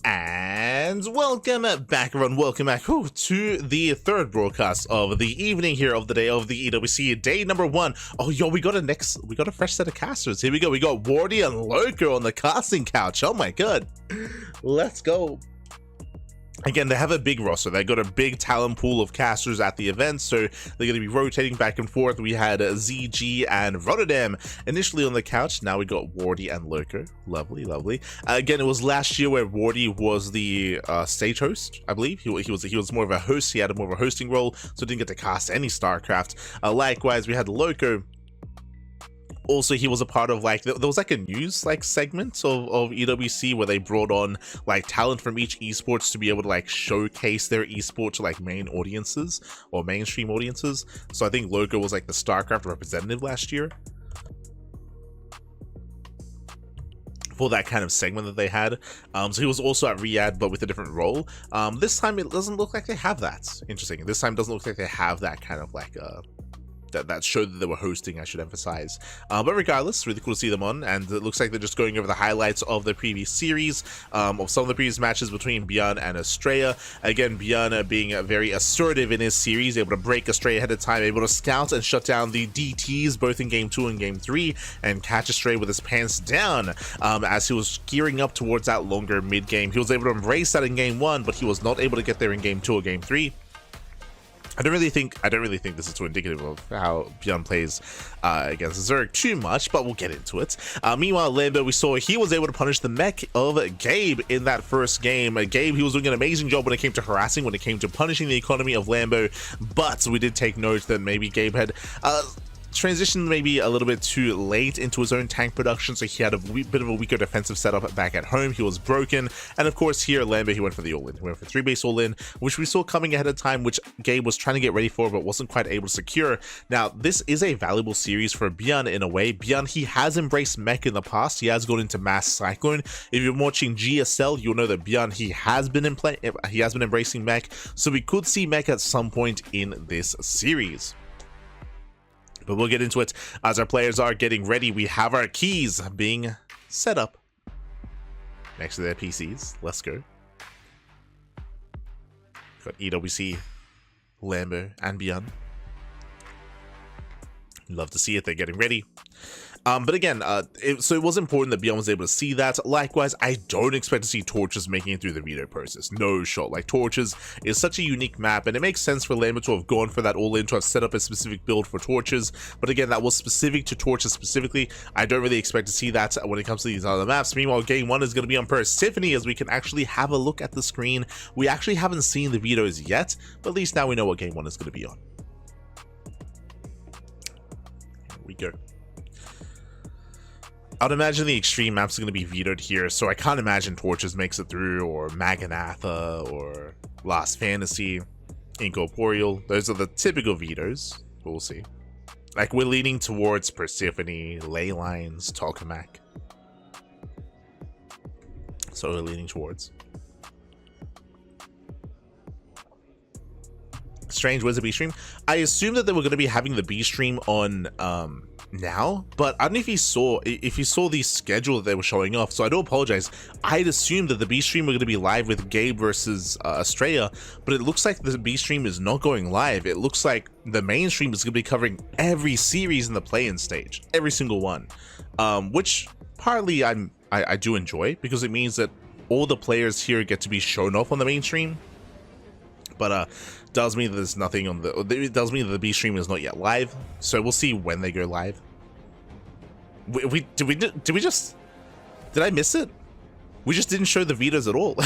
And welcome back, everyone. Welcome back to the third broadcast of the evening here of the day of the EWC, day number 1. Oh, yo, we got a fresh set of casters. Here we go. We got Wardy and Loco on the casting couch. Oh my god, let's go. Again, they have a big roster. They got a big talent pool of casters at the event, so they're going to be rotating back and forth. We had ZG and Rotterdam initially on the couch. Now we got Wardy and Loco. Lovely, lovely. Again, it was last year where Wardy was the stage host, I believe. He was more of a host. He had more of a hosting role, so didn't get to cast any StarCraft. Likewise, we had Loco. Also, he was a part of there was like a news segment of EWC where they brought on talent from each esports to be able to showcase their esport to main audiences or mainstream audiences. So I think Loco was the StarCraft representative last year for that kind of segment that they had. So he was also at Riyadh, but with a different role. This time it doesn't look like they have that. Interesting. This time it doesn't look like they have that kind of that show that they were hosting, I should emphasize. But regardless, really cool to see them on, and it looks like they're just going over the highlights of the previous series, of some of the previous matches between ByuN and Estrella. Again, ByuN being very assertive in his series, able to break Estrella ahead of time, able to scout and shut down the DTs both in Game 2 and Game 3, and catch Estrella with his pants down as he was gearing up towards that longer mid-game. He was able to embrace that in Game 1, but he was not able to get there in Game 2 or Game 3. I don't really think this is too indicative of how ByuN plays against Zerg too much, but we'll get into it. Meanwhile, Lambo, we saw he was able to punish the mech of Gabe in that first game. Gabe, he was doing an amazing job when it came to harassing, when it came to punishing the economy of Lambo, but we did take note that maybe Gabe had transitioned maybe a little bit too late into his own tank production, so he had a bit of a weaker defensive setup back at home. He was broken, and of course here Lambo, he went for the all-in. He went for 3-base all-in, which we saw coming ahead of time, which Gabe was trying to get ready for but wasn't quite able to secure. Now this is a valuable series for ByuN in a way. ByuN, he has embraced mech in the past. He has gone into mass cyclone. If you're watching GSL, you'll know that ByuN, he has been embracing mech, so we could see mech at some point in this series. But we'll get into it as our players are getting ready. We have our keys being set up next to their PCs. Let's go. Got EWC, Lambo, and ByuN. Love to see it. They're getting ready. But again, so it was important that ByuN was able to see that. Likewise, I don't expect to see Torches making it through the veto process. No shot. Torches is such a unique map, and it makes sense for Lambo to have gone for that all-in, to have set up a specific build for Torches. But again, that was specific to Torches specifically. I don't really expect to see that when it comes to these other maps. Meanwhile, Game 1 is going to be on Persephone, as we can actually have a look at the screen. We actually haven't seen the vetoes yet, but at least now we know what Game 1 is going to be on. Here we go. I'd imagine the extreme maps are going to be vetoed here, so I can't imagine Torches makes it through, or Maganatha, or Last Fantasy, Incorporeal. Those are the typical vetoes, but we'll see. We're leaning towards Persephone, Leylines, Tokamak. So we're leaning towards. Strange, where's the B-Stream? I assume that they were going to be having the B-Stream on now, but I don't know if you saw the schedule that they were showing off, so I do apologize. I'd assumed that the B-Stream were going to be live with Gabe versus Estrella, but it looks like the B-Stream is not going live. It looks like the main stream is going to be covering every series in the play-in stage, every single one, which partly I do enjoy, because it means that all the players here get to be shown off on the main stream. But does mean that there's nothing on it does mean that the B stream is not yet live, so we'll see when they go live. Did I miss it? We just didn't show the vetoes at all.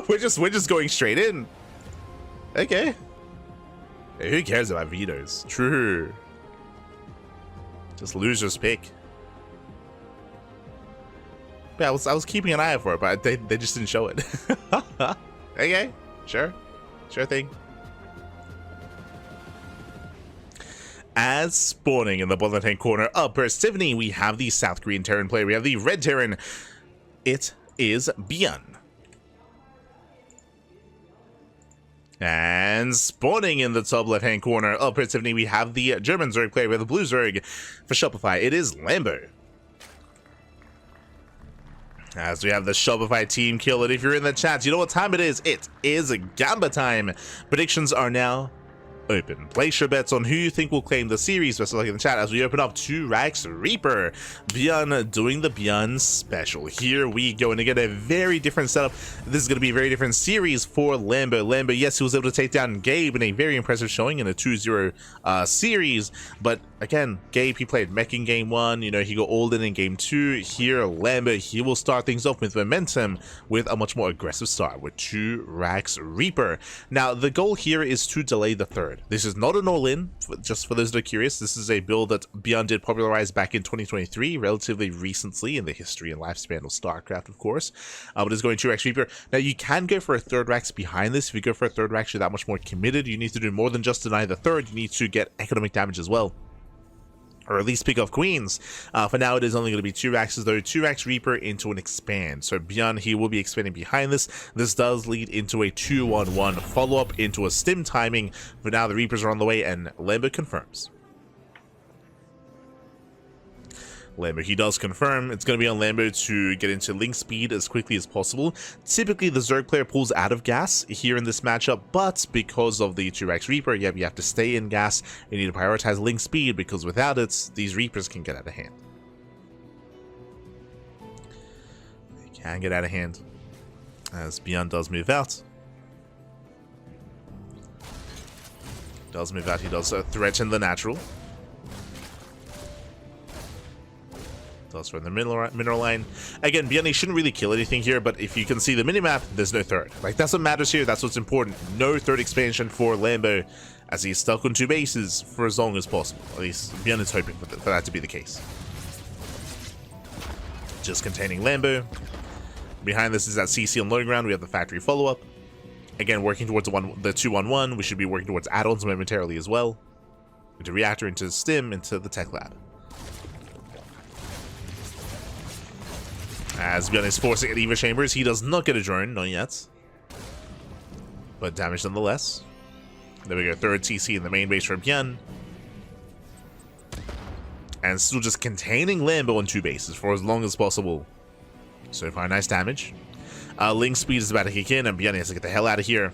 we're just going straight in. Okay. Hey, who cares about vetoes? True. Just losers pick. Yeah, I was keeping an eye out for it, but they just didn't show it. Okay, sure thing. As spawning in the bottom left-hand corner of Persephone, we have the South Korean Terran player. We have the Red Terran. It is ByuN. And spawning in the top left-hand corner of Persephone, we have the German Zerg player. We have the Blue Zerg. For Shopify, it is Lambo. As we have the Shopify team kill, and if you're in the chat, you know what time it is. It is Gamba time. Predictions are now open. Place your bets on who you think will claim the series. Best of luck in the chat as we open up 2 Racks Reaper. ByuN doing the ByuN special. Here we go, and again, a very different setup. This is going to be a very different series for Lambo. Lambo, yes, he was able to take down Gabe in a very impressive showing in a 2-0 series, but again, Gabe, he played mech in game 1, you know, he got all in game 2. Here, Lambo, he will start things off with momentum with a much more aggressive start with 2 Racks Reaper. Now, the goal here is to delay the third. This is not an all-in, just for those that are curious. This is a build that ByuN did popularize back in 2023, relatively recently in the history and lifespan of StarCraft, of course. But it's going 2 Racks Reaper. Now, you can go for a third Racks behind this. If you go for a third Racks, you're that much more committed. You need to do more than just deny the third. You need to get economic damage as well, or at least pick off queens. For now, it is only going to be 2 Racks, though 2 Racks Reaper into an expand. So ByuN, he will be expanding behind this. This does lead into a 2-1-1 follow-up into a stim timing. For now, the Reapers are on the way, and Lambo confirms. Lambo, he does confirm. It's going to be on Lambo to get into link speed as quickly as possible. Typically, the Zerg player pulls out of gas here in this matchup, but because of the 2 Racks Reaper, you have to stay in gas. You need to prioritize link speed, because without it, these Reapers can get out of hand. They can get out of hand as ByuN does move out. He does threaten the natural. Does from the mineral line. Again, ByuN shouldn't really kill anything here, but if you can see the minimap, there's no third. Like, that's what matters here. That's what's important. No third expansion for Lambo, as he's stuck on 2 bases for as long as possible. At least ByuN is hoping for that to be the case. Just containing Lambo. Behind this is that CC on low ground. We have the factory follow-up. Again, working towards the 2-1-1. We should be working towards add-ons momentarily as well. Into reactor, into stim, into the tech lab. As ByuN is forcing at Eva Chambers, he does not get a drone, not yet. But damage nonetheless. There we go, 3rd TC in the main base for ByuN. And still just containing Lambo on 2 bases for as long as possible. So far, nice damage. Link speed is about to kick in, and ByuN has to get the hell out of here.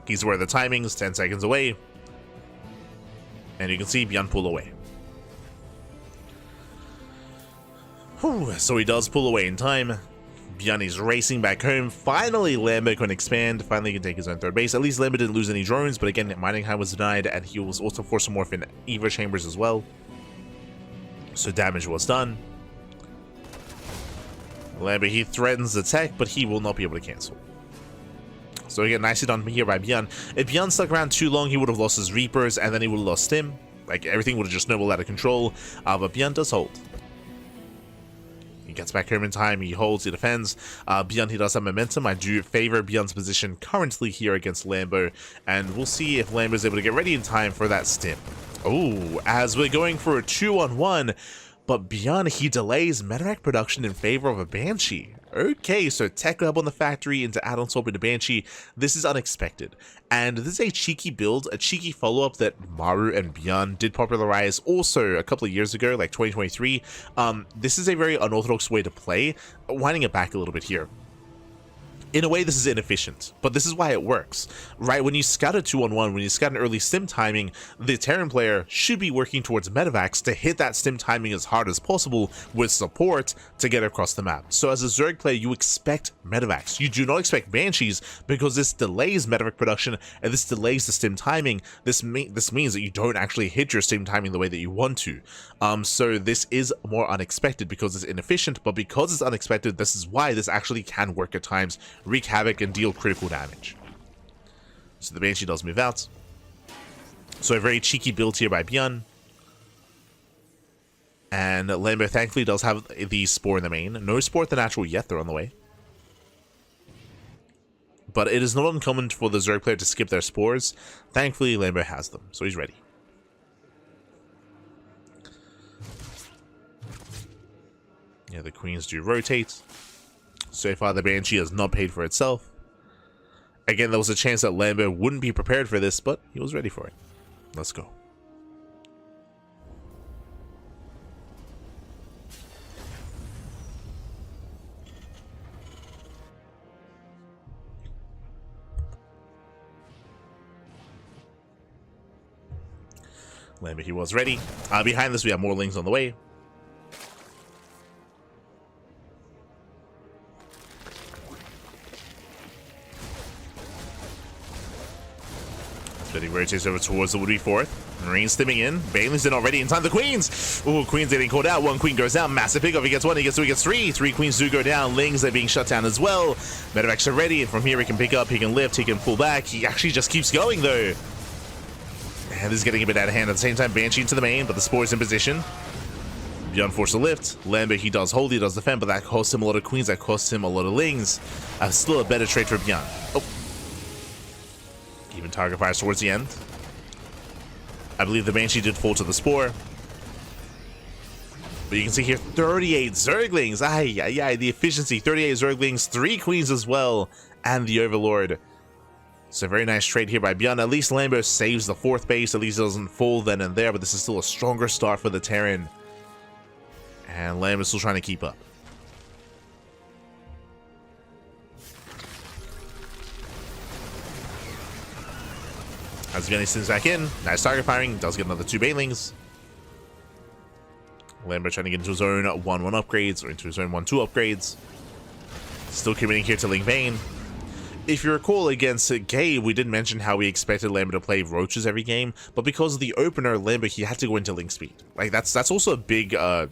He's aware of the timings, 10 seconds away. And you can see ByuN pull away. Whew, so he does pull away in time. ByuN is racing back home. Finally, Lambo can expand. Finally, he can take his own 3rd base. At least Lambo didn't lose any drones, but again, mining high was denied, and he was also forced to morph in Eva Chambers as well. So damage was done. Lambo, he threatens the tech, but he will not be able to cancel. So again, nicely done here by ByuN. If ByuN stuck around too long, he would have lost his Reapers, and then he would have lost him. Like, everything would have just snowballed out of control. But ByuN does hold. He gets back home in time, he holds, he defends. ByuN, he does have momentum. I do favor ByuN's position currently here against Lambo, and we'll see if Lambo is able to get ready in time for that stim. Oh, as we're going for a 2-on-1, but ByuN, he delays Medevac production in favor of a Banshee. Okay, so tech lab on the factory into add-on swap into Banshee. This is unexpected. And this is a cheeky build, a cheeky follow-up that Maru and ByuN did popularize also a couple of years ago, like 2023. This is a very unorthodox way to play. Winding it back a little bit here. In a way, this is inefficient, but this is why it works, right? When you scout a 2-on-1, when you scout an early stim timing, the Terran player should be working towards medevacs to hit that stim timing as hard as possible with support to get across the map. So as a Zerg player, you expect medevacs. You do not expect Banshees because this delays medevac production and this delays the stim timing. This means that you don't actually hit your stim timing the way that you want to. So this is more unexpected because it's inefficient, but because it's unexpected, this is why this actually can work at times, wreak havoc and deal critical damage. So the Banshee does move out. So a very cheeky build here by ByuN. And Lambo thankfully does have the Spore in the main. No Spore at the natural yet, they're on the way. But it is not uncommon for the Zerg player to skip their Spores. Thankfully, Lambo has them, so he's ready. Yeah, the Queens do rotate. So far, the Banshee has not paid for itself. Again, there was a chance that Lambo wouldn't be prepared for this, but he was ready for it. Let's go. Lambo, he was ready. Behind this, we have more Lings on the way. He rotates over towards the would-be fourth. Marines stimming in. Baneling's in already in time. The Queens! Ooh, Queens getting called out. One Queen goes down. Massive pickup. He gets one. He gets two. He gets three. Three Queens do go down. Lings are being shut down as well. Medevacs are ready. And from here, he can pick up. He can lift. He can pull back. He actually just keeps going, though. And this is getting a bit out of hand. At the same time, Banshee into the main, but the Spore's in position. ByuN forced to lift. Lambo, he does hold. He does defend, but that costs him a lot of Queens. That costs him a lot of Lings. Still a better trade for ByuN. Oh. Even target fires towards the end. I believe the Banshee did fall to the Spore. But you can see here, 38 Zerglings. Ay, ay, ay, the efficiency. 38 Zerglings, 3 Queens as well, and the Overlord. So very nice trade here by ByuN. At least Lambo saves the 4th base. At least it doesn't fall then and there, but this is still a stronger start for the Terran. And Lambo's still trying to keep up. As ByuN sends back in, nice target firing, does get another 2 Banelings. Lambo trying to get into his own 1-1 upgrades, or into his own 1-2 upgrades. Still committing here to Ling Bane. If you recall, against Gabe, we did mention how we expected Lambo to play Roaches every game, but because of the opener, Lambo, he had to go into Ling Speed. Like, that's also a big kind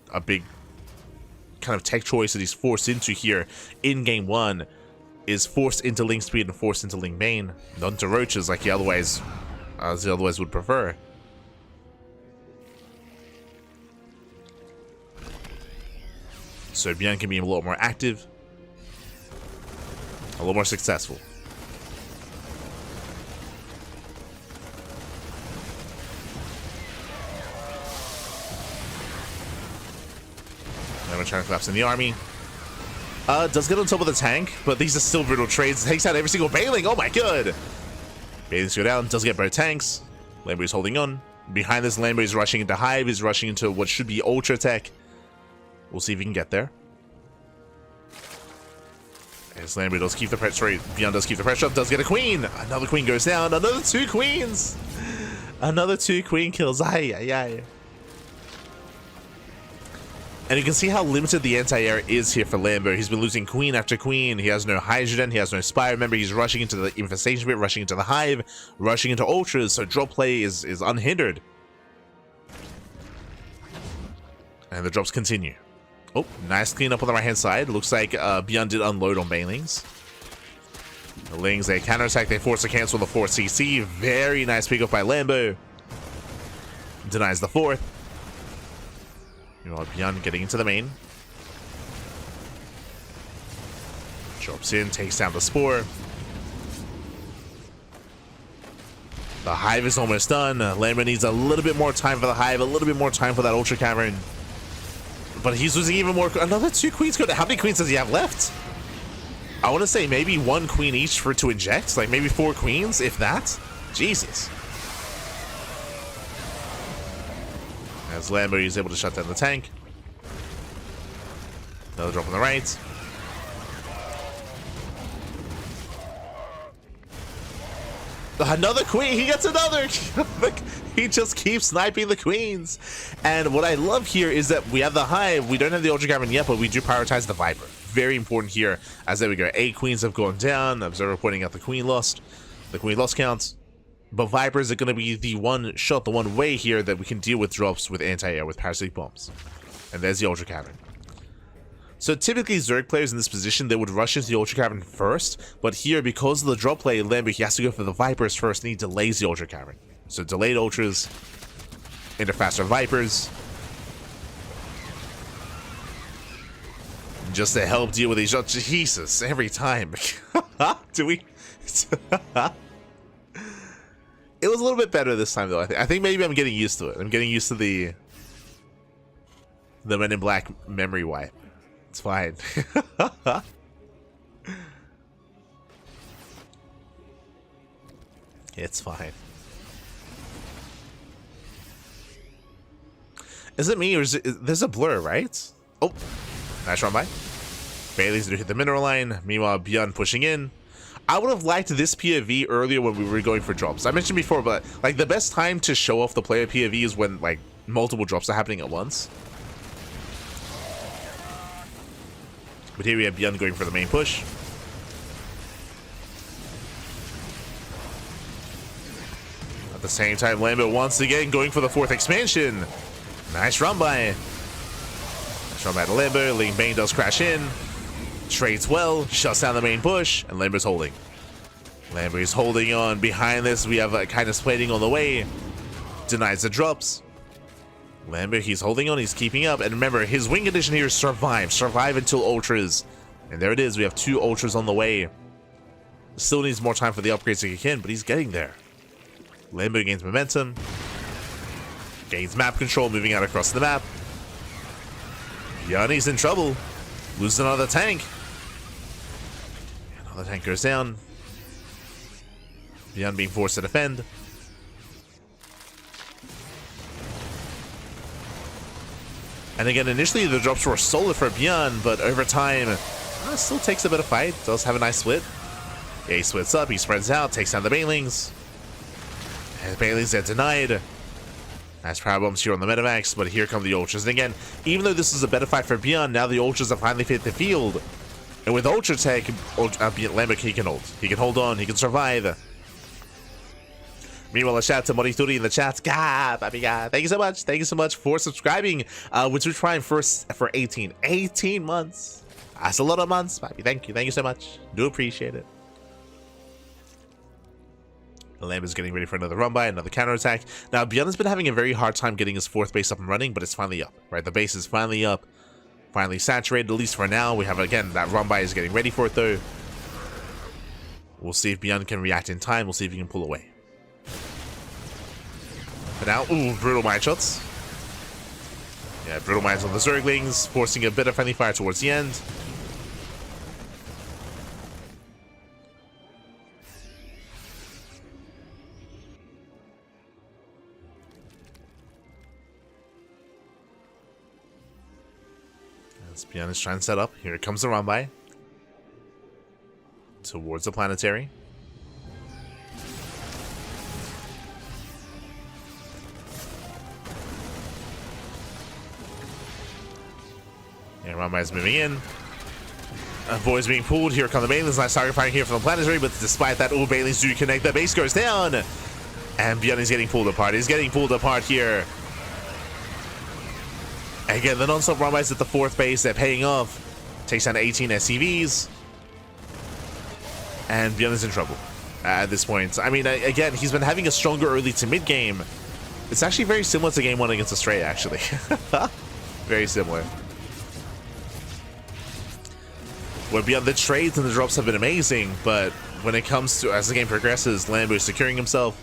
of tech choice that he's forced into here in Game 1, is forced into Ling Speed and forced into Ling Bane, not into Roaches like he otherwise would prefer. So ByuN can be a lot more active, a lot more successful. Now we're trying to collapse in the army. Does get on top of the tank, but these are still brutal trades. Takes out every single Baneling. Oh my god! Banelings go down, does get both tanks. Lambo is holding on. Behind this, Lambo is rushing into Hive, is rushing into what should be Ultra Tech. We'll see if he can get there. As Lambo does keep the pressure, ByuN does keep the pressure up, does get a Queen. Another Queen goes down, another 2 Queens. Another 2 Queen kills. Ay, ay, ay. And you can see how limited the anti-air is here for Lambo. He's been losing Queen after Queen. He has no Hydrogen. He has no Spy. Remember, he's rushing into the Infestation Pit, rushing into the Hive, rushing into Ultras, so drop play is unhindered. And the drops continue. Oh, nice cleanup on the right-hand side. Looks like ByuN did unload on Banelings. The Lings, they counterattack. They force to cancel the 4th CC. Very nice pickup by Lambo. Denies the 4th. You know, ByuN getting into the main. Drops in, takes down the Spore. The Hive is almost done. Lambo needs a little bit more time for the Hive, a little bit more time for that Ultra Cavern. But he's losing even more. Another 2 Queens go down. How many Queens does he have left? I want to say maybe 1 Queen each to inject. Like maybe 4 Queens, if that. Jesus. As Lambo is able to shut down the tank. Another drop on the right. Another Queen. He gets another. He just keeps sniping the Queens. And what I love here is that we have the Hive. We don't have the Ultra Cavern yet, but we do prioritize the Viper. Very important here. As there we go. 8 Queens have gone down. Observer pointing out the Queen lost. The Queen lost counts. But Vipers are going to be the one shot, the one way here that we can deal with drops with anti-air, with parasitic bombs. And there's the Ultra Cavern. So typically Zerg players in this position, they would rush into the Ultra Cavern first, but here, because of the drop play, Lambo, he has to go for the Vipers first, and he delays the Ultra Cavern. So delayed Ultras into faster Vipers. Just to help deal with these shots. Jesus, every time. Do we... It was a little bit better this time, though. I think maybe I'm getting used to it. I'm getting used to the Men in Black memory wipe. It's fine. It's fine. Is it me, or is it... There's a blur, right? Oh, nice run by. Bailey's gonna hit the mineral line. Meanwhile, ByuN pushing in. I would have liked this POV earlier when we were going for drops. I mentioned before, but like the best time to show off the player POV is when like multiple drops are happening at once. But here we have ByuN going for the main push. At the same time, Lambo once again going for the 4th expansion. Nice run by. Nice run by the Lambo. Ling Bane does crash in. Trades well, shuts down the main push, and Lambo's holding. Lambo is holding on. Behind this, we have a kind of splitting on the way. Denies the drops. Lambo, he's holding on, he's keeping up. And remember, his win condition here is survive. Survive until ultras. And there it is, we have 2 ultras on the way. Still needs more time for the upgrades to kick in, but he's getting there. Lambo gains momentum. Gains map control, moving out across the map. ByuN's in trouble. Loses another tank. Another tank goes down. ByuN being forced to defend. And again, initially the drops were solid for ByuN, but over time, still takes a bit of fight. Does have a nice split. Yeah, he splits up, he spreads out, takes down the Banelings. And the Banelings are denied. Nice power bombs here on the Metamax, but here come the Ultras. And again, even though this is a better fight for ByuN, now the Ultras have finally hit the field. And with Ultra Tech, Lambo, he can hold. He can hold on, he can survive. Meanwhile, a shout out to Morituri in the chat. God, baby, God. Thank you so much. Thank you so much for subscribing. Which we're trying first for 18 months. That's a lot of months, baby. Thank you. Thank you so much. Do appreciate it. The Lamb is getting ready for another run by, another counterattack. Now, ByuN has been having a very hard time getting his 4th base up and running, but it's finally up, right? The base is finally up, finally saturated, at least for now. We have, again, that run by is getting ready for it, though. We'll see if ByuN can react in time. We'll see if he can pull away. But now, ooh, brutal mine shots. Yeah, brutal mines on the Zerglings, forcing a bit of friendly fire towards the end. As ByuN is trying to set up, here comes the run by towards the planetary. Yeah, Ramba is moving in. Boys being pulled. Here come the Banelings. Nice target firing here from the planetary, but despite that, all Banelings do connect. The base goes down. And ByuN is getting pulled apart. He's getting pulled apart here. Again, the non-stop Rambas at the 4th base. They're paying off. Takes down 18 SCVs. And ByuN is in trouble at this point. I mean, again, he's been having a stronger early to mid game. It's actually very similar to game 1 against Astray, actually. Very similar. Where ByuN, the trades and the drops have been amazing, but when it comes to, as the game progresses, Lambo is securing himself.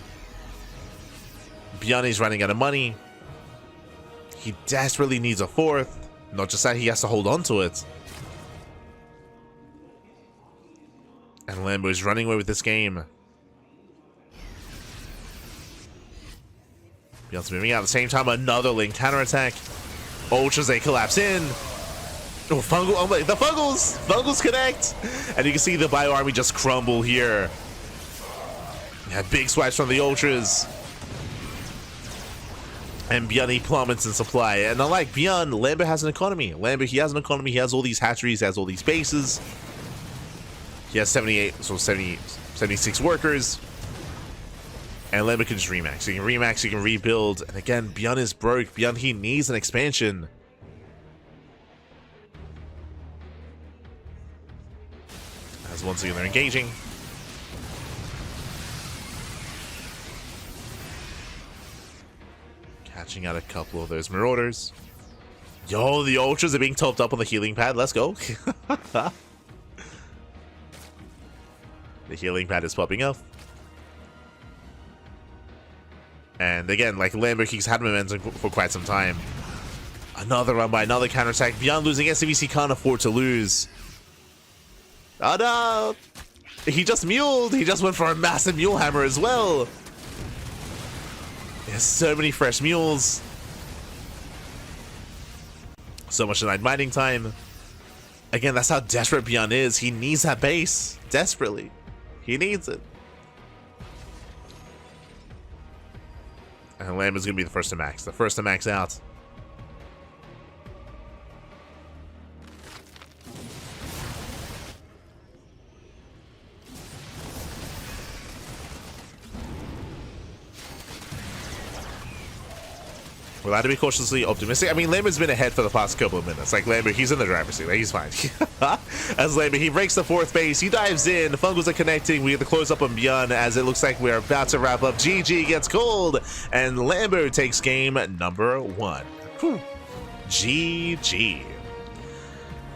ByuN is running out of money. He desperately needs a 4th. Not just that, he has to hold on to it. And Lambo is running away with this game. ByuN's moving out at the same time. Another Link counterattack. Ultras, they collapse in. Oh, Fungal, oh my, the Fungals! Fungals connect! And you can see the Bio Army just crumble here. Yeah, big swipes from the Ultras. And ByuN, he plummets in supply. And unlike ByuN, Lambo has an economy. Lambo, he has an economy. He has all these hatcheries, he has all these bases. He has 76 workers. And Lambo can just remax. He can remax, he can rebuild. And again, ByuN is broke. ByuN, he needs an expansion. As once again, they're engaging. Catching out a couple of those Marauders. Yo, the Ultras are being topped up on the healing pad. Let's go. The healing pad is popping up. And again, like Lambo, he's had momentum for quite some time. Another run by another counterattack. ByuN losing SCVC can't afford to lose. Oh no! He just muled! He just went for a massive mule hammer as well! There's so many fresh mules. So much denied mining time. Again, that's how desperate ByuN is. He needs that base. Desperately. He needs it. And Lambo's gonna be the first to max. The first to max out. We're allowed to be cautiously optimistic. I mean, Lambo's been ahead for the past couple of minutes. Like, Lambo, he's in the driver's seat. Like, he's fine. As Lambo, he breaks the fourth base. He dives in. The Fungals are connecting. We get the close up on ByuN as it looks like we're about to wrap up. GG gets called. And Lambo takes game number 1. Whew. GG.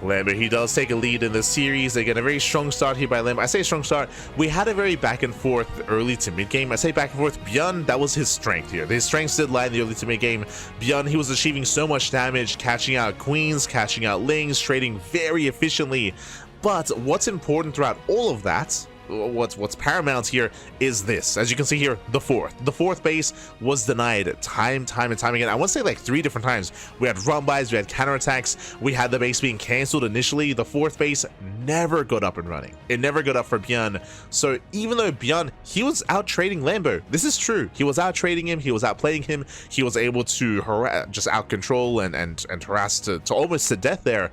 Lambo, he does take a lead in this series. They get a very strong start here by Lambo. I say strong start. We had a very back and forth early to mid game. I say back and forth. ByuN, that was his strength here. His strengths did lie in the early to mid game. ByuN, he was achieving so much damage, catching out queens, catching out lings, trading very efficiently. But what's important throughout all of that, what's paramount here is this. As you can see here, the fourth base was denied time and time again. I want to say like 3 different times. We had run bys, we had counterattacks, we had the base being cancelled initially. The fourth base never got up and running. It never got up for ByuN. So even though ByuN, he was out trading Lambo, this is true. He was out trading him, he was outplaying him, he was able to just out control and harass to almost to death there.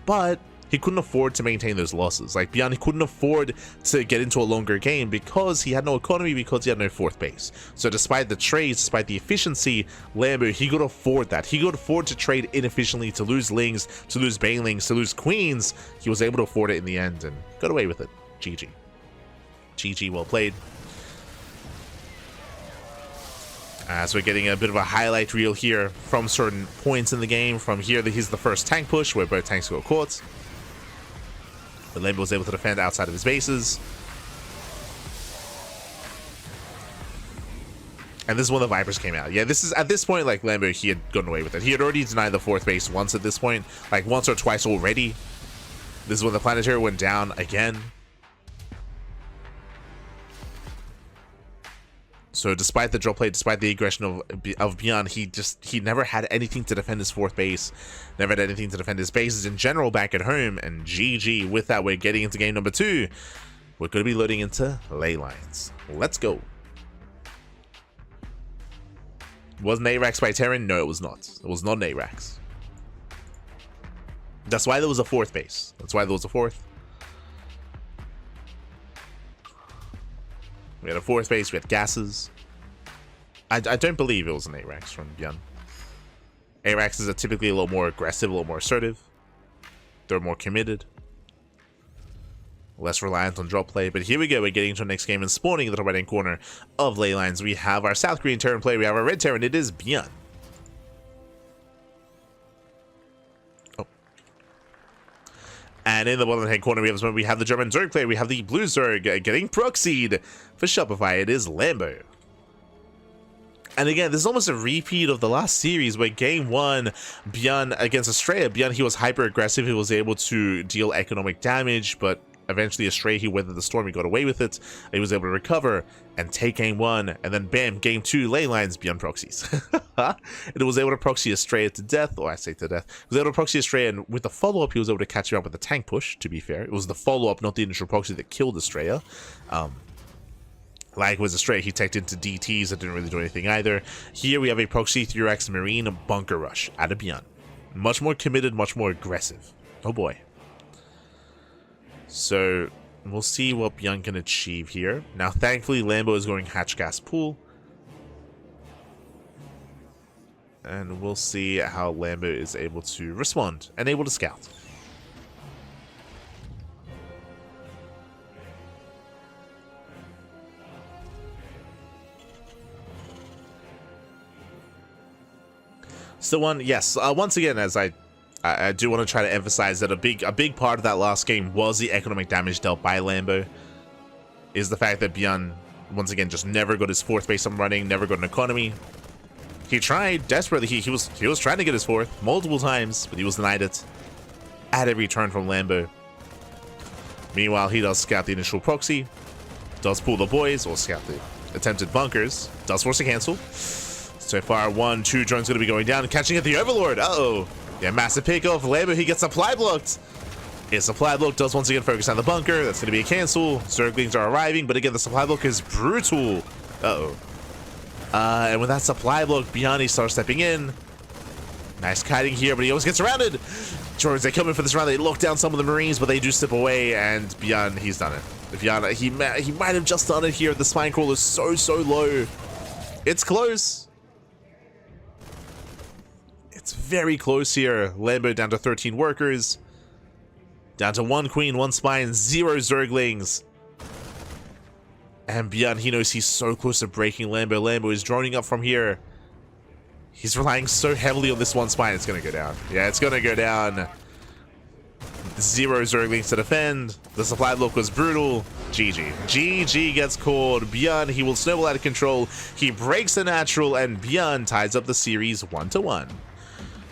But he couldn't afford to maintain those losses. Like, ByuN, he couldn't afford to get into a longer game because he had no economy, because he had no fourth base. So despite the trades, despite the efficiency, Lambo, he could afford that. He could afford to trade inefficiently, to lose lings, to lose banelings, to lose queens. He was able to afford it in the end and got away with it. GG. GG, well played. So we're getting a bit of a highlight reel here from certain points in the game. From here, here's the first tank push where both tanks go caught. But Lambo was able to defend outside of his bases. And this is when the Vipers came out. Yeah, this is at this point, like, Lambo, he had gotten away with it. He had already denied the fourth base once at this point, like once or twice already. This is when the Planetary went down again. So despite the drop play, despite the aggression of ByuN, he never had anything to defend his fourth base, never had anything to defend his bases in general back at home. And GG. With that, we're getting into game number 2. We're going to be loading into ley lines. Let's go. Was an ARAX by Terran? No, it was not. It was not an ARAX. That's why there was a fourth base. That's why there was a fourth. We had a fourth base, we had gases. I don't believe it was an ARAX from ByuN. ARAXs are typically a little more aggressive, a little more assertive. They're more committed. Less reliant on drop play. But here we go, we're getting into the next game and spawning in the top right hand corner of ley lines. We have our South Green Terran player, we have our Red Terran, it is ByuN. And in the bottom hand corner, we have the German Zerg player. We have the blue Zerg getting proxied for Shopify. It is Lambo. And again, this is almost a repeat of the last series where game 1, ByuN against Estrella. ByuN, he was hyper aggressive. He was able to deal economic damage, but eventually Estrella, he weathered the storm. He got away with it. He was able to recover and take game 1. And then bam, game 2, ley lines, ByuN proxies. It was able to proxy Estrella to death, or I say to death. He was able to proxy Estrella, and with the follow-up, he was able to catch him up with the tank push, to be fair. It was the follow-up, not the initial proxy, that killed Estrella. Like with Estrella, he teched into DTs that didn't really do anything either. Here we have a proxy 3x Marine bunker rush out of ByuN. Much more committed, much more aggressive. Oh boy. So we'll see what ByuN can achieve here. Now, thankfully, Lambo is going hatch gas pool. And we'll see how Lambo is able to respond and able to scout. So once again, as I do want to try to emphasize that a big part of that last game was the economic damage dealt by Lambo. Is the fact that ByuN, once again, just never got his fourth base up running, never got an economy. He tried desperately. He was trying to get his fourth multiple times, but he was denied it at every turn from Lambo. Meanwhile, he does scout the initial proxy, does pull the boys, or scout the attempted bunkers, does force a cancel. So far, 1, 2 drones going to be going down and catching at the Overlord. Uh-oh. Yeah, massive pickoff. Lambo, he gets supply blocked. His supply block does once again focus on the bunker. That's going to be a cancel. Zerglings are arriving, but again, the supply block is brutal. Uh-oh. And with that supply block, ByuN starts stepping in. Nice kiting here, but he always gets surrounded. Droids, they come in for this round. They lock down some of the Marines, but they do step away, and ByuN, he's done it. ByuN, he might have just done it here. The spine crawl is so low. It's close. It's very close here. Lambo down to 13 workers. Down to 1 queen, 1 spine, 0 Zerglings. And ByuN, he knows he's so close to breaking Lambo. Lambo is droning up from here. He's relying so heavily on this 1 spine. It's going to go down. Yeah, it's going to go down. 0 Zerglings to defend. The supply block was brutal. GG. GG gets called. ByuN, he will snowball out of control. He breaks the natural, and ByuN ties up the series 1-1.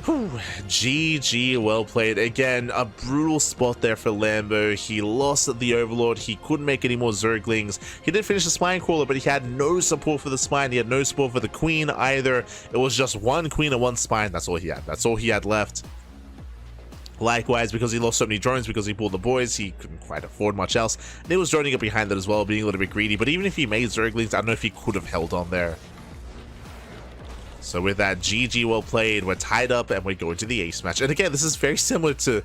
GG, well played. Again, a brutal spot there for Lambo. He lost the Overlord. He couldn't make any more Zerglings. He did finish the Spine Crawler, but he had no support for the Spine. He had no support for the Queen either. It was just 1 Queen and 1 Spine. That's all he had. That's all he had left. Likewise, because he lost so many drones, because he pulled the boys, he couldn't quite afford much else. And he was droning up behind that as well, being a little bit greedy. But even if he made Zerglings, I don't know if he could have held on there. So with that, GG, well played. We're tied up and we go into the ace match. And again, this is very similar to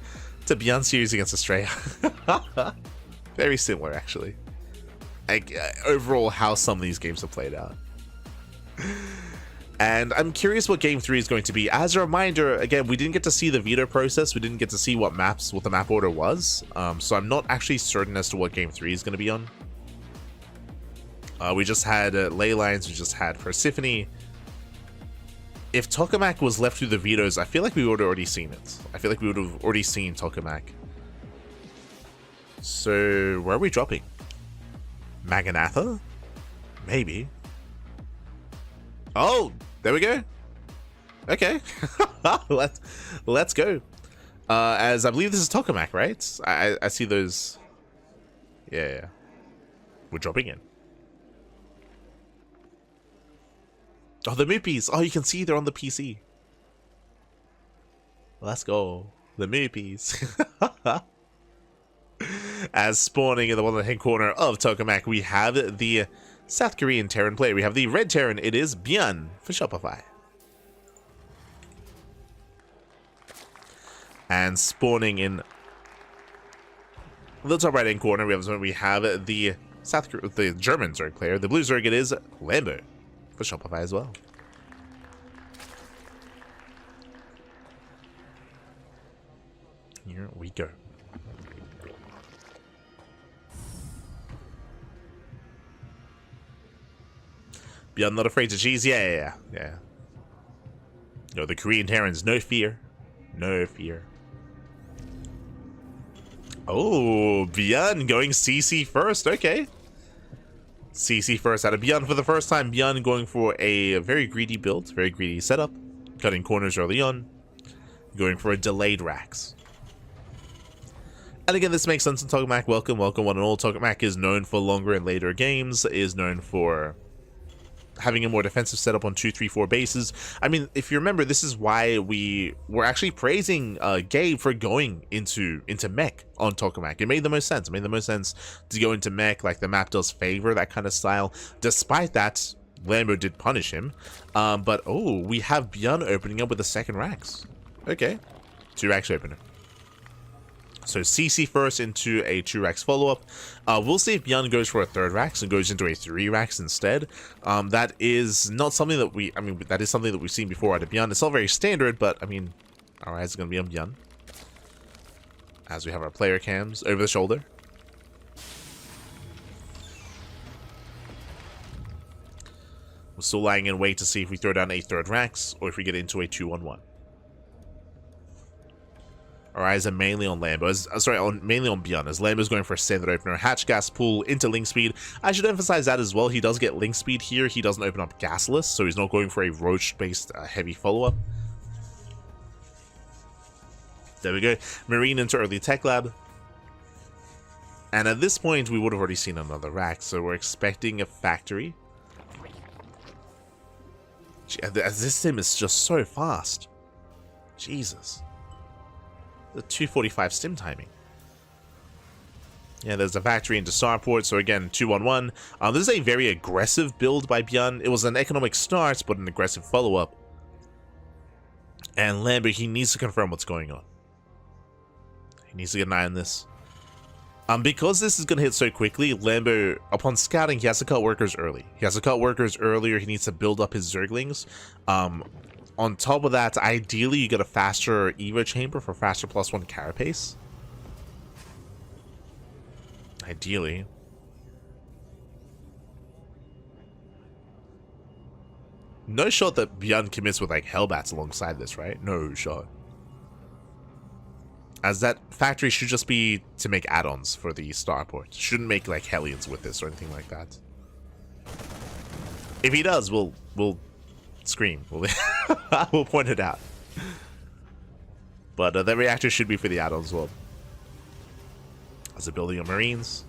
ByuN's series against Australia. Very similar, actually. Like, overall, how some of these games have played out. And I'm curious what Game 3 is going to be. As a reminder, again, we didn't get to see the veto process. We didn't get to see what the map order was. So I'm not actually certain as to what Game 3 is going to be on. We just had Ley Lines. We just had Persephone. If Tokamak was left through the vetoes, I feel like we would have already seen it. I feel like we would have already seen Tokamak. So, where are we dropping? Maganatha? Maybe. Oh, there we go. Okay. let's go. As I believe this is Tokamak, right? I see those. Yeah. We're dropping in. Oh, the Moopies. Oh, you can see they're on the PC. Let's go. The Moopies. As spawning in the one hand corner of Tokamak, we have the South Korean Terran player. We have the red Terran. It is ByuN for Shopify. And spawning in the top right hand corner, we have the German Zerg player. The blue Zerg, it is Lambo for Shopify as well. Here we go. ByuN not afraid to cheese? Yeah. No, the Korean Terrans, no fear. No fear. Oh, ByuN going CC first. Okay. CC first out of ByuN for the first time. ByuN going for a very greedy build, very greedy setup, cutting corners early on, going for a delayed Rax. And again, this makes sense in Tokamak. Welcome one and all. Tokamak is known for longer and later games, is known for having a more defensive setup on 2, 3, 4 bases. I mean, if you remember, this is why we were actually praising Gabe for going into mech on Tokamak. It made the most sense. It made the most sense to go into mech, like the map does favor that kind of style. Despite that, Lambo did punish him. But, oh, we have ByuN opening up with a second Rax. Okay. 2 Rax opener. So CC first into a 2 Rax follow-up. We'll see if ByuN goes for a 3rd Rax and goes into a 3 Rax instead. That is not something that that is something that we've seen before out of ByuN. It's not very standard, but I mean, our eyes are going to be on ByuN. As we have our player cams over the shoulder. We're still lying in wait to see if we throw down a 3rd Rax or if we get into a 2-1-1. Our eyes are mainly on Lambo, mainly on ByuN, as Lambo's going for a standard opener, hatch gas pool into link speed. I should emphasize that as well. He does get link speed here. He doesn't open up gasless, so he's not going for a roach-based heavy follow-up. There we go. Marine into early tech lab. And at this point, we would have already seen another rack, so we're expecting a factory. This sim is just so fast. Jesus. The 245 stim timing. Yeah, there's a factory into starport, so again, 2-1-1. This is a very aggressive build by ByuN. It was an economic start, but an aggressive follow-up. And Lambo, he needs to confirm what's going on. He needs to get an eye on this. Because this is going to hit so quickly, Lambo, upon scouting, he has to cut workers early. He has to cut workers earlier. He needs to build up his Zerglings. On top of that, ideally, you get a faster Evo Chamber for faster +1 carapace. Ideally. No shot that ByuN commits with like Hellbats alongside this, right? No shot. As that factory should just be to make add-ons for the starport. Shouldn't make like Hellions with this or anything like that. If he does, we'll scream. We'll point it out. But the reactor should be for the add-ons as well. As a building of Marines.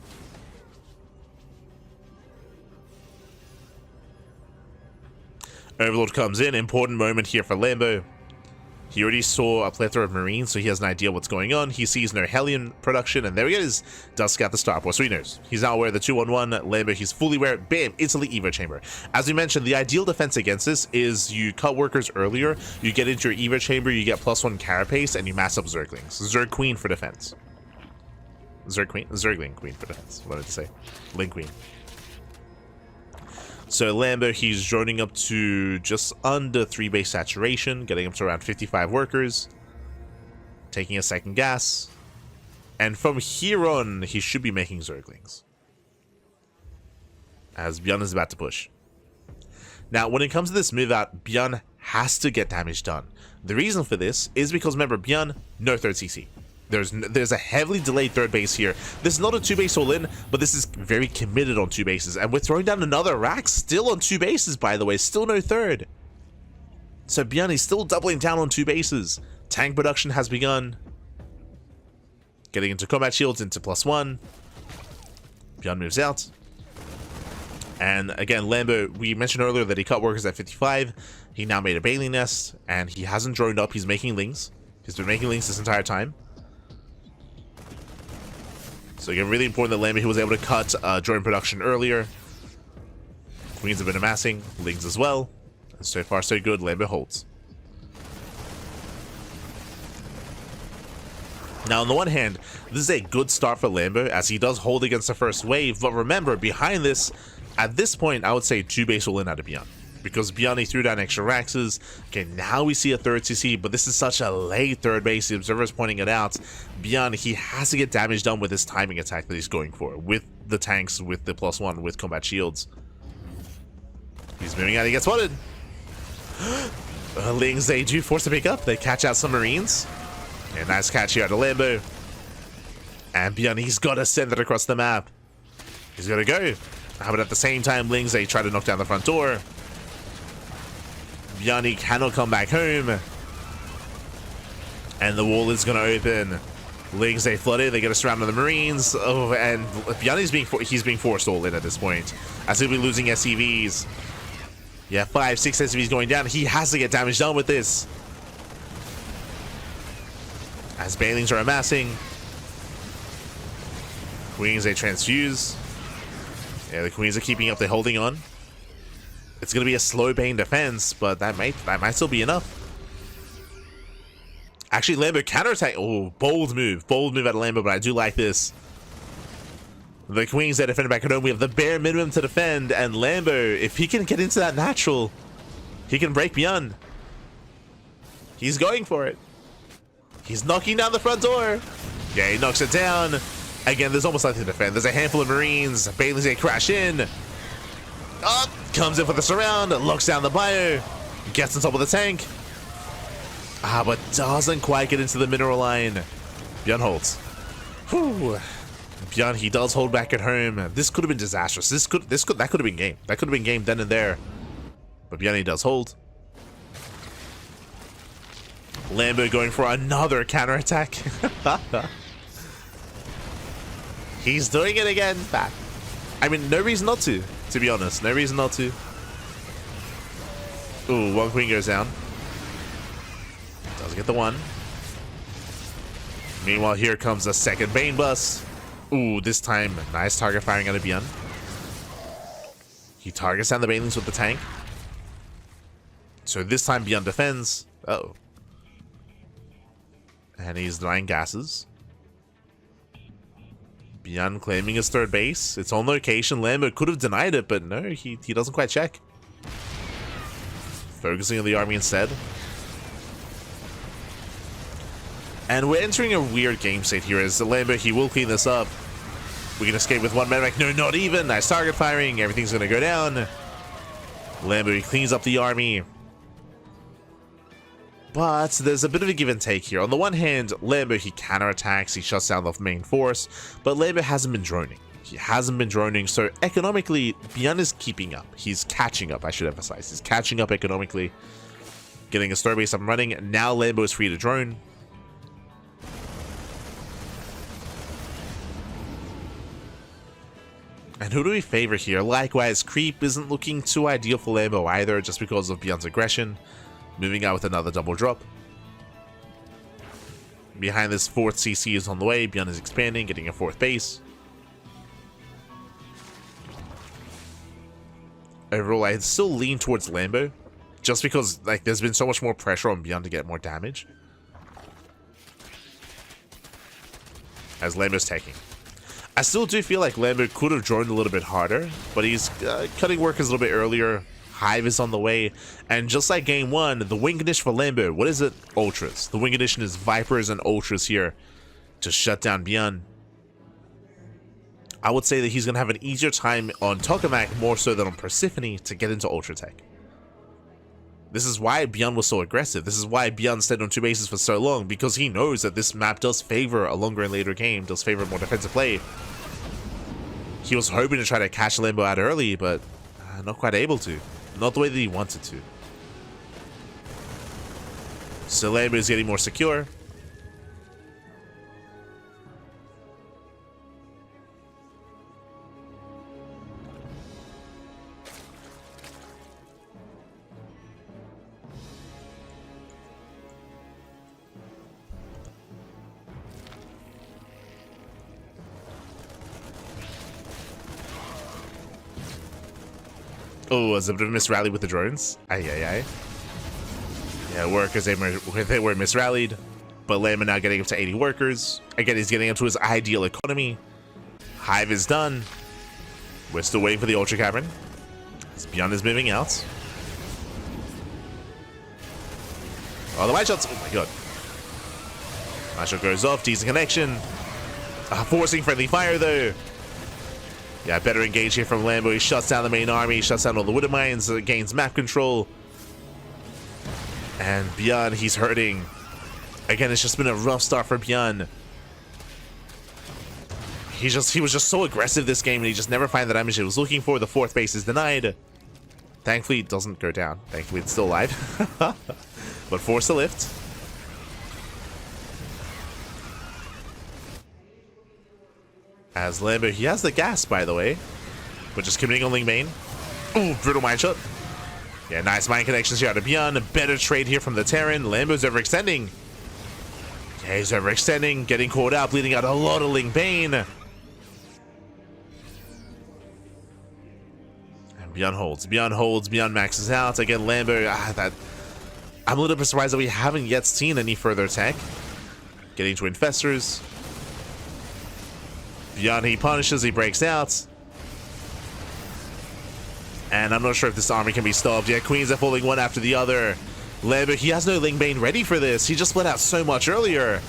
Overlord comes in. Important moment here for Lambo. He already saw a plethora of Marines, so he has an idea what's going on. He sees no Hellion production, and there he is. Does scout the starport, so he knows. He's now aware of the 2-1-1. Lambo, he's fully aware. Bam! Instantly Evo Chamber. As we mentioned, the ideal defense against this is you cut workers earlier, you get into your Evo Chamber, you get +1 carapace, and you mass up Zerglings. Zerg Queen for defense. Zergling Queen for defense. What did I say? Link Queen. So Lambo, he's joining up to just under 3 base saturation, getting up to around 55 workers, taking a second gas, and from here on, he should be making Zerglings. As ByuN is about to push. Now, when it comes to this move out, ByuN has to get damage done. The reason for this is because, remember, ByuN, no 3rd CC. There's a heavily delayed 3rd base here. This is not a 2-base all-in, but this is very committed on 2 bases. And we're throwing down another rack, still on 2 bases, by the way. Still no 3rd. So ByuN is still doubling down on 2 bases. Tank production has begun. Getting into combat shields, into +1. ByuN moves out. And again, Lambo, we mentioned earlier that he cut workers at 55. He now made a Bailey nest, and he hasn't droned up. He's making lings. He's been making lings this entire time. So again, really important that Lambo, he was able to cut drone production earlier. Queens have been amassing, lings as well. And so far, so good. Lambo holds. Now, on the one hand, this is a good start for Lambo, as he does hold against the first wave. But remember, behind this, at this point, I would say 2 base all in out of ByuN. Because ByuN, he threw down extra Raxes. Okay, now we see a 3rd CC, but this is such a late 3rd base. The observer's pointing it out. ByuN, he has to get damage done with this timing attack that he's going for. With the tanks, with the +1, with combat shields. He's moving out, he gets spotted. Lings, they do force to pick up. They catch out some Marines. And nice catch here out of Lambo. And ByuN, he's got to send it across the map. He's got to go. But at the same time, Lings, they try to knock down the front door. ByuN, he cannot come back home. And the wall is going to open. Lings, they flood in. They get a surround of the Marines. Oh, and ByuN, he's being forced all in at this point. As he'll be losing SCVs. Yeah, 5, 6 SCVs going down. He has to get damage done with this. As Bailings are amassing. Queens, they transfuse. Yeah, the Queens are keeping up. They're holding on. It's going to be a slow Bane defense, but that might still be enough. Actually, Lambo counterattack. Oh, bold move. Bold move out of Lambo, but I do like this. The Queens, they defend back at home. We have the bare minimum to defend, and Lambo, if he can get into that natural, he can break ByuN. He's going for it. He's knocking down the front door. Yeah, he knocks it down. Again, there's almost nothing to defend. There's a handful of Marines. Bailey's gonna crash in. Up, comes in for the surround, locks down the bio, gets on top of the tank. But doesn't quite get into the mineral line. ByuN holds. Whew. ByuN, he does hold back at home. This could have been disastrous. That could have been game. That could have been game then and there. But ByuN, he does hold. Lambo going for another counterattack. He's doing it again. I mean, no reason not to be honest. No reason not to. Ooh, 1 Queen goes down. Doesn't get the 1. Meanwhile, here comes a second Bane bus. Ooh, this time, nice target firing out of ByuN. He targets down the banelings with the tank. So this time ByuN defends. Uh-oh. And he's denying gases. ByuN claiming his third base. It's on location. Lambo could have denied it, but no, he doesn't quite check. Focusing on the army instead. And we're entering a weird game state here as Lambo, he will clean this up. We can escape with one medivac. No, not even. Nice target firing. Everything's going to go down. Lambo, he cleans up the army. But there's a bit of a give and take here. On the one hand, Lambo, he counterattacks, he shuts down the main force, but Lambo hasn't been droning. He hasn't been droning, so economically, ByuN is keeping up. He's catching up, I should emphasize. He's catching up economically, getting a star base up and running. Now Lambo is free to drone. And who do we favor here? Likewise, creep isn't looking too ideal for Lambo either, just because of ByuN's aggression. Moving out with another double drop. Behind this, fourth CC is on the way. ByuN is expanding, getting a fourth base. Overall, I still lean towards Lambo, just because like there's been so much more pressure on ByuN to get more damage. As Lambo's taking. I still do feel like Lambo could have droned a little bit harder, but he's cutting workers a little bit earlier. Hive is on the way, and just like game one, the win condition for Lambo, what is it? Ultras. The win condition is Vipers and Ultras here to shut down ByuN. I would say that he's going to have an easier time on Tokamak more so than on Persephone to get into Ultra Tech. This is why ByuN was so aggressive. This is why ByuN stayed on two bases for so long, because he knows that this map does favor a longer and later game, does favor more defensive play. He was hoping to try to catch Lambo out early, but not quite able to. Not the way that he wanted to. So Lambo is getting more secure. Oh, was a bit of a misrally with the drones. Aye. Yeah, workers, they were misrallied. But Lambo now getting up to 80 workers. Again, he's getting up to his ideal economy. Hive is done. We're still waiting for the Ultra Cavern. ByuN is moving out. Oh, the wide shots. Oh my god. Wide shot goes off. Decent connection. Forcing friendly fire though. Yeah, better engage here from Lambo. He shuts down the main army, shuts down all the Widow Mines, gains map control. And ByuN, he's hurting. Again, it's just been a rough start for ByuN. He was just so aggressive this game, and he just never found the damage he was looking for. The fourth base is denied. Thankfully, it doesn't go down. Thankfully, it's still alive. But forced to lift. As Lambo, he has the gas, by the way, but just committing on Ling Main. Ooh, brutal mine shot. Yeah, nice mine connections here out of ByuN. A better trade here from the Terran. Lambo's overextending. Yeah, he's overextending, getting caught out, bleeding out a lot of Ling Bane. And ByuN holds. ByuN maxes out. Again, Lambo, I'm a little bit surprised that we haven't yet seen any further tech. Getting to Infestors. ByuN, he punishes, he breaks out. And I'm not sure if this army can be stopped. Yeah, Queens are falling one after the other. Lambo, he has no Ling Bane ready for this. He just split out so much earlier.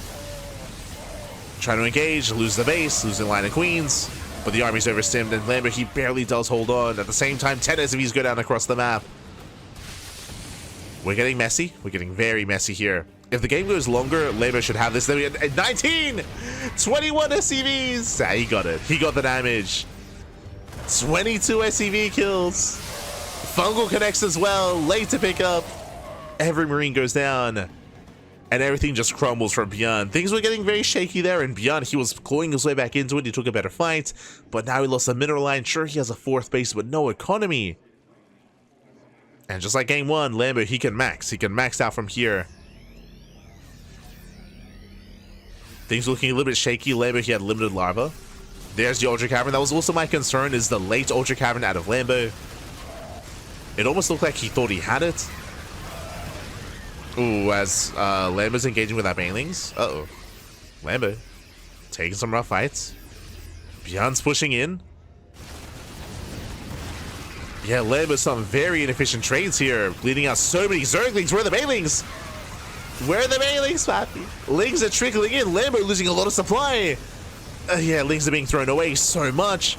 Trying to engage, lose the base, losing line of Queens. But the army's overstimmed, and Lambo, he barely does hold on. At the same time, 10 SCVs go down across the map. We're getting messy. We're getting very messy here. If the game goes longer, Lambo should have this. Then we had 19! 21 SCVs! Ah, he got it. He got the damage. 22 SCV kills. Fungal connects as well. Late to pick up. Every Marine goes down. And everything just crumbles from ByuN. Things were getting very shaky there, and ByuN, he was clawing his way back into it. He took a better fight. But now he lost a mineral line. Sure, he has a fourth base, but no economy. And just like game one, Lambo, he can max. He can max out from here. Things looking a little bit shaky. Lambo, he had limited larva. There's the Ultra Cavern. That was also my concern, is the late Ultra Cavern out of Lambo. It almost looked like he thought he had it. Ooh, as Lambo's engaging with our banelings. Uh-oh. Lambo taking some rough fights. ByuN's pushing in. Yeah, Lambo's some very inefficient trades here, bleeding out so many Zerglings. Where are the banelings? Where are the banelings, Pappy? Lings are trickling in. Lambo losing a lot of supply. Yeah, Lings are being thrown away so much.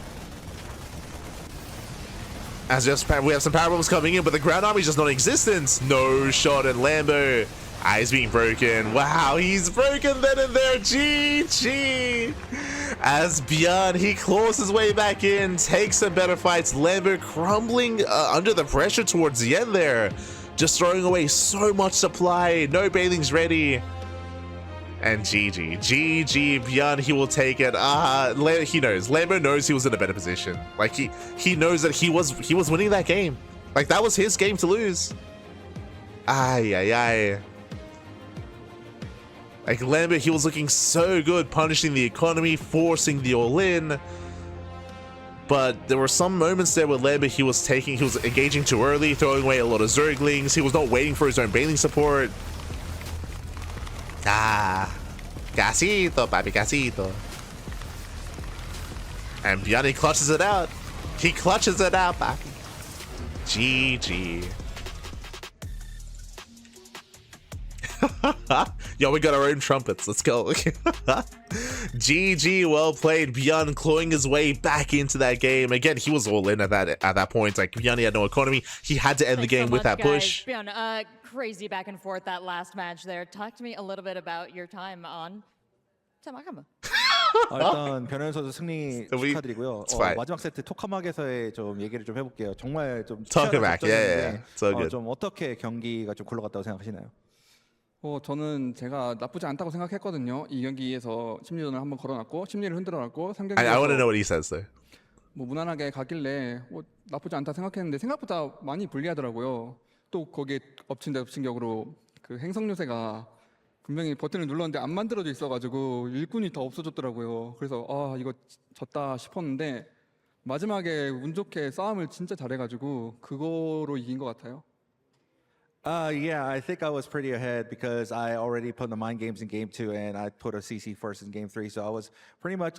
As we have some power bombs coming in, but the ground army is just non-existent. No shot at Lambo. Eyes being broken. Wow, he's broken then and there. GG. As ByuN, he claws his way back in, takes some better fights. Lambo crumbling under the pressure towards the end there. Just throwing away so much supply. No banelings ready. And GG. GG. ByuN, he will take it. He knows. Lambo knows he was in a better position. Like, he knows that he was winning that game. Like, that was his game to lose. Ay. Like, Lambo, he was looking so good, punishing the economy, forcing the all-in. But there were some moments there where Lambo, he was engaging too early, throwing away a lot of Zerglings. He was not waiting for his own baneling support. Casito, papi, casito. And ByuN, he clutches it out. He clutches it out, papi. GG. Yo, we got our own trumpets. Let's go. GG, well played. ByuN clawing his way back into that game. Again, he was all in at that point. Like, ByuN, he had no economy. He had to end the game with that push. ByuN, crazy back and forth that last match there. Talk to me a little bit about your time on. 일단 변현 선수 승리 축하드리고요. 마지막 세트 토카막에서의 좀 얘기를 좀 해볼게요. 정말 좀 치열한 접전인데 좀 어떻게 경기가 좀 굴러갔다고 생각하시나요? 저는 제가 나쁘지 않다고 생각했거든요. 이 경기에서 심리전을 한번 걸어놨고 심리를 흔들어놨고 3경기에서 I want to know what he says though. 뭐 무난하게 가길래 나쁘지 않다 생각했는데 생각보다 많이 불리하더라고요. 또 거기에 엎친 데 엎친 격으로 그 행성 요새가 분명히 버튼을 눌렀는데 안 만들어져 있어가지고 일꾼이 더 없어졌더라고요. 그래서 이거 졌다 싶었는데 마지막에 운 좋게 싸움을 진짜 잘해가지고 그거로 이긴 것 같아요. Yeah, I think I was pretty ahead because I already put the mind games in game 2 and I put a CC first in game 3. So I was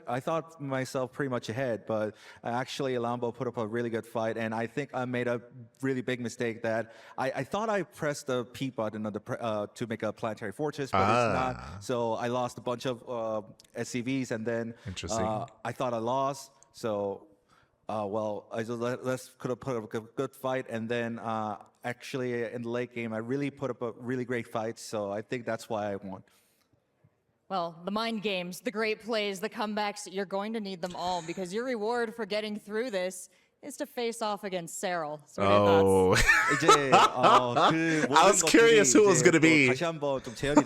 I thought myself pretty much ahead, but actually Lambo put up a really good fight. And I think I made a really big mistake that I thought I pressed the P button to make a planetary fortress, but it's not. So I lost a bunch of SCVs and then I thought I lost. So, let's could have put up a good fight and then actually in the late game, I really put up a really great fight, so I think that's why I won. Well, the mind games, the great plays, the comebacks, you're going to need them all because your reward for getting through this is to face off against Cyril. So I was curious who it was going to be. 다시 한번 좀 재현이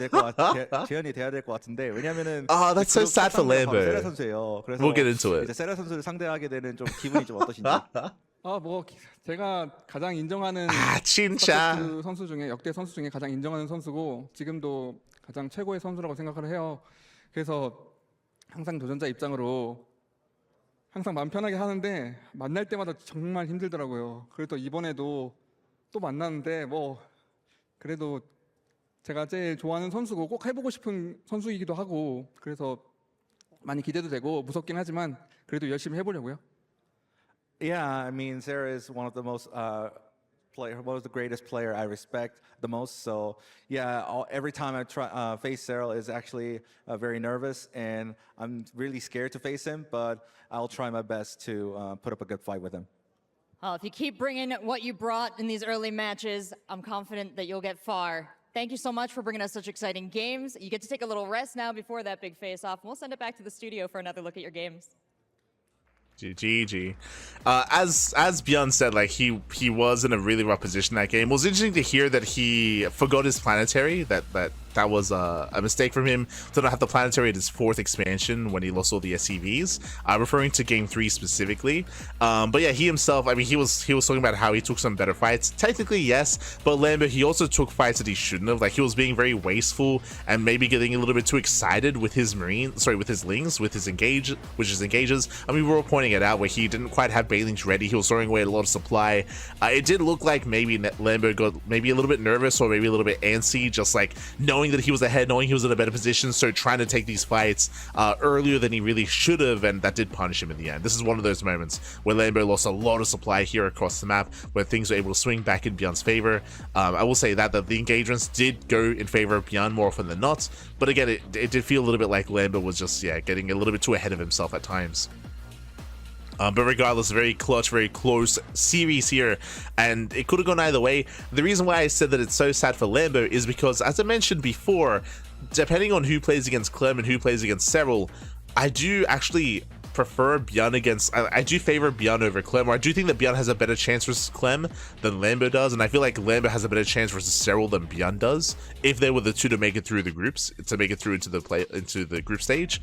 돼야 될 것 같은데 왜냐면은 that's so sad for Lambo. 세라 선수예요. 그래서 We'll get into it. 이제 세라 선수를 상대하게 되는 좀 기분이 좀 어떠신지? 제가 가장 인정하는 진짜 선수 중에 역대 선수 중에 가장 인정하는 선수고 지금도 가장 최고의 선수라고 생각을 해요. 그래서 항상 도전자 입장으로 항상 마음 편하게 하는데 만날 때마다 정말 힘들더라고요. 그래도 이번에도 또 만났는데 그래도 제가 제일 좋아하는 선수고 꼭 해보고 싶은 선수이기도 하고 그래서 많이 기대도 되고 무섭긴 하지만 그래도 열심히 해보려고요. Yeah, I mean, Sarah is one of the most one of the greatest player I respect the most. So yeah, every time I try face Sarah is actually very nervous, and I'm really scared to face him. But I'll try my best to put up a good fight with him. Well, if you keep bringing what you brought in these early matches, I'm confident that you'll get far. Thank you so much for bringing us such exciting games. You get to take a little rest now before that big face-off, and we'll send it back to the studio for another look at your games. GG. As ByuN said, like he was in a really rough position that game. It was interesting to hear that he forgot his planetary, that That was a mistake from him to not have the planetary at his 4th expansion when he lost all the SCVs, referring to game 3 specifically. But yeah, he himself, I mean, he was talking about how he took some better fights. Technically, yes, but Lambo, he also took fights that he shouldn't have. Like, he was being very wasteful and maybe getting a little bit too excited with his with his lings, with his engages. I mean, we were pointing it out where he didn't quite have baitings ready. He was throwing away a lot of supply. It did look like maybe Lambo got maybe a little bit nervous or maybe a little bit antsy, just like knowing that he was ahead, knowing he was in a better position, so trying to take these fights earlier than he really should have, and that did punish him in the end. This is one of those moments where Lambo lost a lot of supply here across the map, where things were able to swing back in ByuN's favor. I will say that the engagements did go in favor of ByuN more often than not, but again, it did feel a little bit like Lambo was just, yeah, getting a little bit too ahead of himself at times. But regardless, very clutch, very close series here, and it could have gone either way. The reason why I said that it's so sad for Lambo is because, as I mentioned before, depending on who plays against Clem and who plays against Cyril, I do actually prefer ByuN against, I do favor ByuN over Clem, or I do think that ByuN has a better chance versus Clem than Lambo does, and I feel like Lambo has a better chance versus Cyril than ByuN does, if they were the two to make it through the groups, to make it through into the group stage.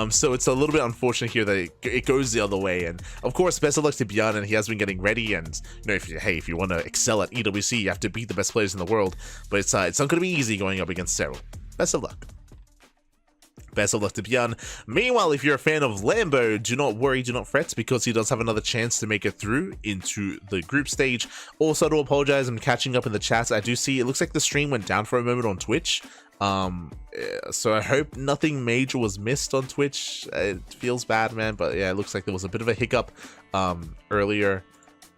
So it's a little bit unfortunate here that it goes the other way, and of course, best of luck to ByuN, and he has been getting ready, and you know, if you want to excel at EWC, you have to beat the best players in the world, but it's not going to be easy going up against Cyril. Best of luck. Best of luck to ByuN. Meanwhile, if you're a fan of Lambo, do not worry, do not fret, because he does have another chance to make it through into the group stage. Also, to apologize, I'm catching up in the chat. I do see it looks like the stream went down for a moment on Twitch. So I hope nothing major was missed on Twitch. It feels bad, man, but yeah, it looks like there was a bit of a hiccup earlier.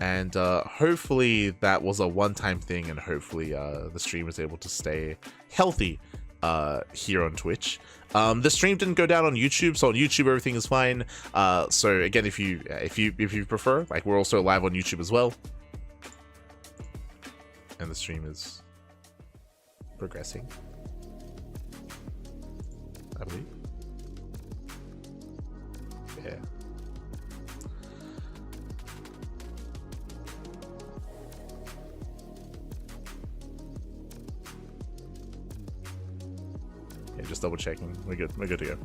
And hopefully that was a one-time thing, and hopefully the stream was able to stay healthy here on Twitch. The stream didn't go down on YouTube, so on YouTube everything is fine. So again, if you prefer, like, we're also live on YouTube as well, and the stream is progressing, I believe. Yeah. Just double checking. We're good to go.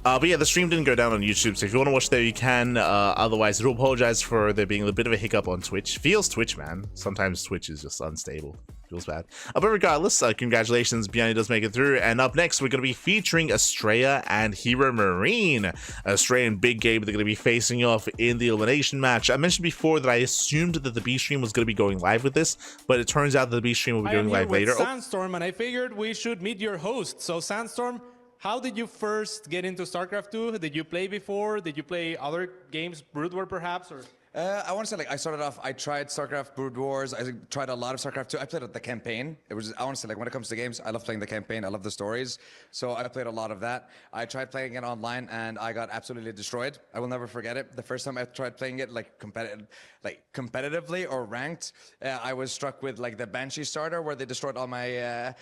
But yeah, the stream didn't go down on YouTube, so if you want to watch there, you can. Otherwise, I do apologize for there being a bit of a hiccup on Twitch. Feels Twitch, man. Sometimes Twitch is just unstable. Feels bad. But regardless, congratulations, ByuN does make it through. And up next, we're going to be featuring Estrella and Hero Marine. Estrella and Big Gabe, they're going to be facing off in the elimination match. I mentioned before that I assumed that the B stream was going to be going live with this, but it turns out that the B stream will be going live later. Sandstorm, and I figured we should meet your host. So Sandstorm, how did you first get into StarCraft 2? Did you play before? Did you play other games, Brood War perhaps? Or I want to say, like, I started off, I tried StarCraft Brood Wars, I tried a lot of StarCraft 2. I played the campaign. I want to say, like, when it comes to games, I love playing the campaign, I love the stories. So I played a lot of that. I tried playing it online and I got absolutely destroyed. I will never forget it. The first time I tried playing it, like, competitively or ranked, I was struck with, like, the Banshee starter where they destroyed all my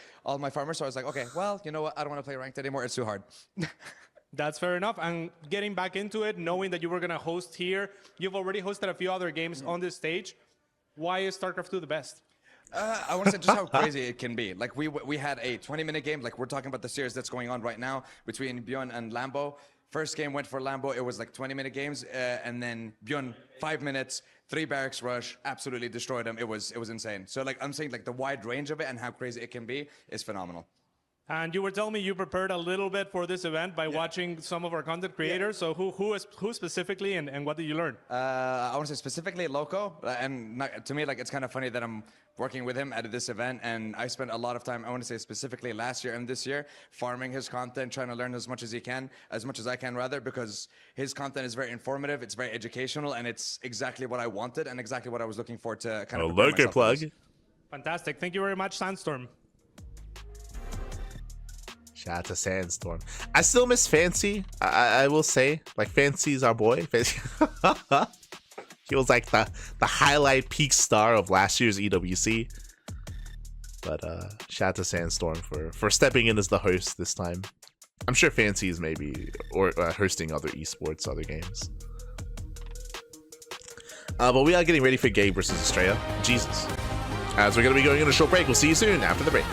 farmers. So I was like, okay, well, you know what? I don't want to play ranked anymore. It's too hard. That's fair enough. And getting back into it, knowing that you were going to host here, you've already hosted a few other games on this stage. Why is StarCraft 2 the best? I want to say just how crazy it can be. Like, we had a 20-minute game. Like, we're talking about the series that's going on right now between ByuN and Lambo. First game went for Lambo. It was like 20-minute games. And then ByuN, 5 minutes, 3 barracks rush, absolutely destroyed them. It was insane. So, like, I'm saying, like, the wide range of it and how crazy it can be is phenomenal. And you were telling me you prepared a little bit for this event by watching some of our content creators. So who specifically and what did you learn? I want to say specifically Loco. And to me, like, it's kind of funny that I'm working with him at this event. And I spent a lot of time, I want to say specifically last year and this year, farming his content, trying to learn as much as I can rather, because his content is very informative, it's very educational, and it's exactly what I wanted and exactly what I was looking for to kind of Loco plug. Fantastic. Thank you very much, Sandstorm. Shout out to Sandstorm. I still miss Fancy. I will say, like, Fancy's our boy. He was like the highlight peak star of last year's EWC. But shout out to Sandstorm for stepping in as the host this time. I'm sure Fancy is maybe hosting other esports, other games. But we are getting ready for Gabe versus Estrella. Jesus. As we're going to be going on a short break. We'll see you soon after the break.